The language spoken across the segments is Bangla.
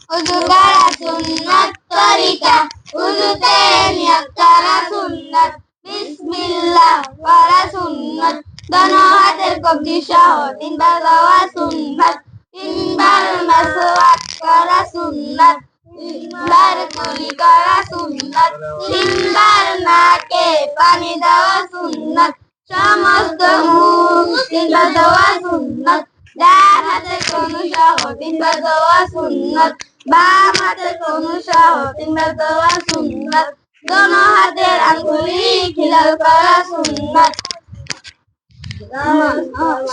উযু করা সুন্নাত তরিকা, উযুতে নিয়ত করা সুন্নাত, বিসমিল্লাহ পড়া সুন্নাত, দোনো হাতের কবজি সহ তিনবার দেওয়া সুন্নাত, তিনবার মাসওয়াক করা সুন্নাত, তিনবার কুলি করা সুন্নাত, তিনবার নাকে পানি দেওয়া সুন্নাত, সমস্ত মুখ তিনবার দেওয়া সুন্নাত, ডান হাতের কনুই সহ তিনবার দেওয়া সুন্নাত, বাম হাতের কনুই সহ তিনবার দেওয়া সুন্নাত, দোনো হাতের আঙ্গুলি খিলাল করা সুন্নাত,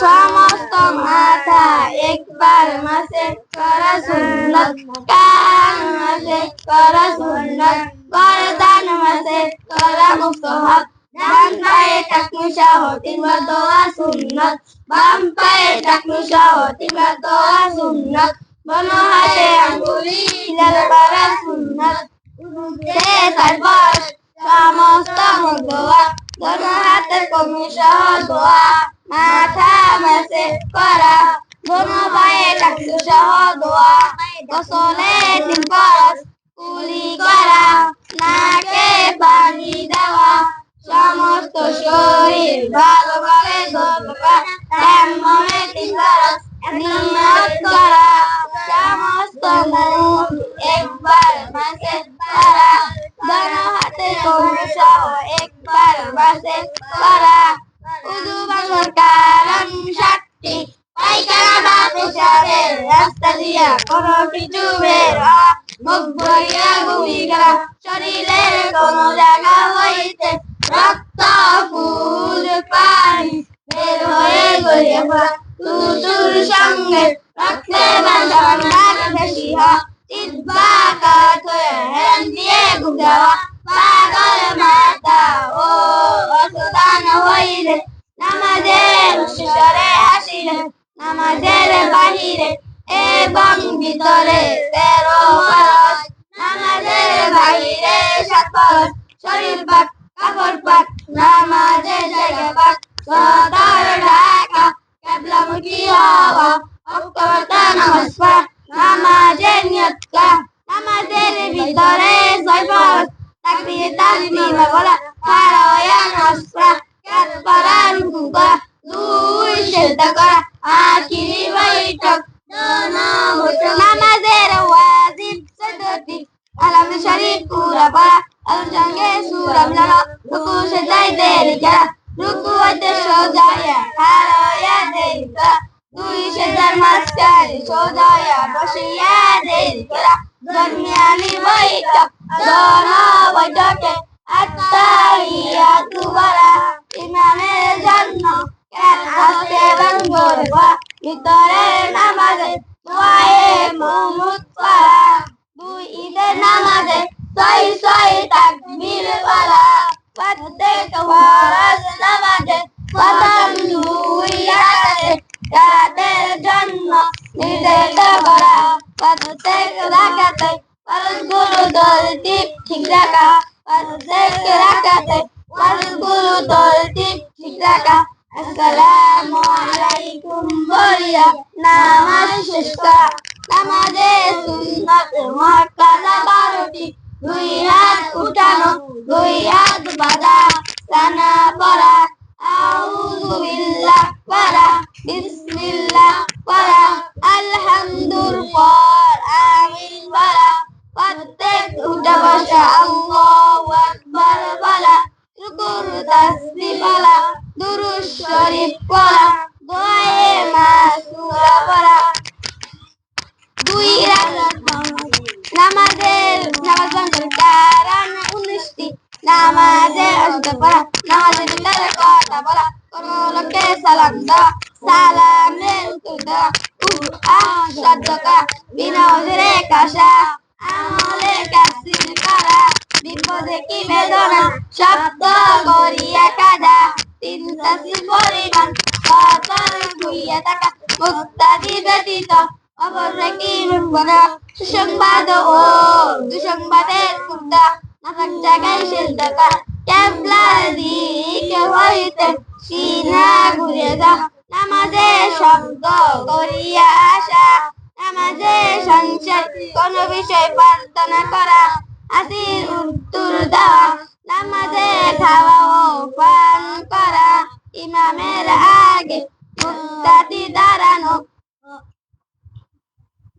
সমস্ত মাথা একবার মাসেক করা সুন্নাত, কান মাসেক করা সুন্নাত, গর্দান মাসেক করা মুস্তাহাব, ডান পায়ে টাকনু সহ তিনবার দেওয়া সুন্নাত, বাম পায়ে টাকনু সহ তিনবার দেওয়া সুন্নাত, দোনো হাতে আঙ্গুলি খিলাল করা সুন্নাত, তারপর সমস্ত মুখ ধোয়া, দোনো হাতের কনুই সহ ধোয়া, মাথা মাসেক করা, দোনো পায়ে টাকনু সহ ধোয়া, গোসলে 3 ফরজ, কুলি করা, নাকে পানি দেওয়া, সমস্ত শরীর ভালোভাবে ধোয়া, তায়াম্মুমে 3 ফরজ, নিয়ত করা, সমস্ত মুখ একবার মাসেক করা, দোনো হাতের কনুই সহ একবার মাসেক করা, উযু ভাঙার কারণ 7টি, পায়খানা বা পেশাবের রাস্তা দিয়া কোনো কিছু বের হওয়া, মুখ ভরিয়া বমি করা, শরীরের কোনো জায়গা হইতে রক্ত, ফুল, পানি বের হয়ে গড়িয়ে পড়া, থুতুর সঙ্গে রক্তের দাগ বেশি হওয়া, জিহ্বা কাত হয়ে হেলান দিয়ে ঘুম যাওয়া, পাগল মাথা ও অসাবধান হইলে, নামাজের শেষে হাসিলে, নামাজের বাহিরে এবং ভিতরে 13 ফরজ, নামাজের বাহিরে 7 ফরজ, শরীর পাক, কাপড় পাক, নামাজের জায়গা পাক, সতর ঢাকা, কিবলামুখী হওয়া, অক্তবর্তা নামাজ পড়া, নামাজের নিয়ত করা, নামাজের ভিতরে 6 ফরজ, তাকবীর তাহলিল বলা, খাড়া হয়ে নামাজ পড়া, কাত পড়া, রুকু করা, 2 সিজদা করা, আখিরি বৈঠক, নামাজের ওয়াজিব 14টি, আলামে শরীফ পুরা পড়া, সঙ্গে সূরা মিলানো, রুকু সেজদায় দেরি করা, রুকু হইতে সোজা হইয়া খাড়া হইয়া দেরি করা, 2 সিজদার মাঝখানে সোজা হইয়া বসিয়া দেরি করা, দরমিয়ানি বৈঠক, দোনো বৈঠকে আত্তাহিয়াতু পড়া, ইমামের জন্য আস্তে এবং জোরে পড়া, ভিতরে নামাজে দোয়ায়ে মুনুত পড়া, 2 ঈদের নামাজে 6 তাকবীর পড়া, প্রত্যেক ফরজ নামাজে প্রথম 2 রাকাতে রাতের জন্য নির্ধারিত করা, প্রত্যেক রাকাতে ফরজগুলো তরতিব ঠিক রাখা, প্রত্যেক রাকাতে ফরজগুলো তরতিব ঠিক রাখা, আসসালামু আলাইকুম বলিয়া নামাজ শেষ করা, নামাজের সুন্নাত মুআক্কাদা 12টি, 2 হাত উঠানো, 2 হাত বাঁধা, সানা পড়া, আউযু বিল্লাহ পড়া, বিসমিল্লাহ পড়া, আলহামদুলিল্লাহ পর আমিন বলা, প্রত্যেক উঠা বসা আল্লাহু আকবার বলা, রুকুর তাসবিহ বলা, দুরূদ শরীফ পড়া, দোয়ায়ে মাসুরা পড়া, 2 রাকাত নামাজ বন্ধের কারণ 19টি, নামাজের অজুতে পড়া, নামাজের ভিতরে কথা বলা, কোন লোককে সালাম দেওয়া, সালামের উত্তর দেওয়া, সাহায্য করা, বিনা ওজরে কাশা, আমলে কাসির করা, বিপদে কি বেদনা শব্দ করিয়া কাঁদা, 3 তাসবিহ পরিমাণ সতর হইয়া থাকা, মুক্তাদি ব্যতীত অপরকে কি বলা, সুসংবাদ ও দুঃসংবাদের কুর্তা, নাফাক জায়গায় সিজদা করা, কিবলার দিকে হইতে সিনা ঘুরিয়ে যাওয়া, নামাজে শব্দ করিয়া আসা, নামাজে সংশয় কোন বিষয় প্রার্থনা করা আসির উত্তর দেওয়া নামাজে খাওয়া ও পান করা ইমামের আগে মুক্তাদি দাঁড়ানো